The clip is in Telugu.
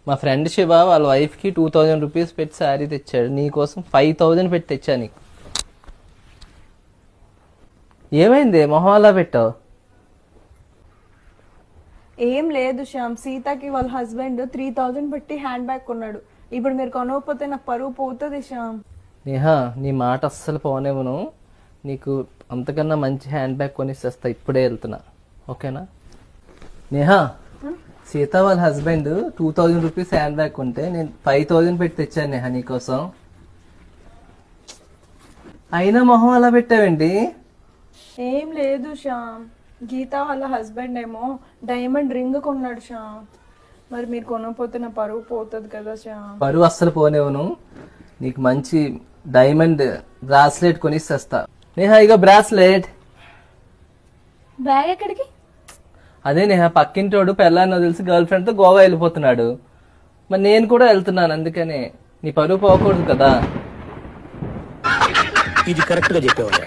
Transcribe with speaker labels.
Speaker 1: మా ఫ్రెండ్ శివ వాళ్ళ వైఫ్కి 2000 రూపీస్ పెట్టి శారీ తెచ్చాడు, నీకోసం 5000 పెట్టి తెచ్చా నీకు. ఏమైంది మొహం అలా పెట్టావు?
Speaker 2: ఏం లేదు శ్యామ్, సీతకి వాళ్ళ హస్బెండ్ 3000 పెట్టి హ్యాండ్ బ్యాగ్ కొన్నాడు. ఇప్పుడు మీరు కొనకపోతే నాకు పరువు పోతుంది శ్యామ్.
Speaker 1: నేహా నీ మాట అస్సలు పోనేవును, నీకు అంతకన్నా మంచి హ్యాండ్ బ్యాగ్ కొనిస్తా, ఇప్పుడే వెళ్తున్నా, ఓకేనా? నేహా సీత వాళ్ళ హస్బెండ్ 2000 రూపీస్ హ్యాండ్ బ్యాగ్ కొంటే నేను 5000 పెట్టి తెచ్చాను నేహా నీకోసం. అయినా మొహం అలా పెట్టావేంటి?
Speaker 2: ఏం లేదు శ్యామ్, గీత వాళ్ళ హస్బెండ్ ఏమో డైమండ్ రింగ్ కొన్నాడు శ్యామ్. మరి మీరు కొనకపోతే నా పరువు పోతుంది కదా శ్యామ్.
Speaker 1: పరువు అస్సలు పోనేవును, నీకు మంచి డైమండ్ బ్రాస్లెట్ కొనిస్తా. నేహా ఇక బ్రాస్లెట్.
Speaker 2: బ్యాగ్ ఎక్కడికి?
Speaker 1: అదే నేహా పక్కింటోడు పెళ్ళాన్ని వదిలిసి గర్ల్ ఫ్రెండ్ తో గోవా వెళ్ళిపోతున్నాడు, మరి నేను కూడా వెళ్తున్నాను, అందుకనే నీ పరువు పోకూడదు కదా.
Speaker 3: ఇది కరెక్ట్ గా చెప్పేవాళ్ళ.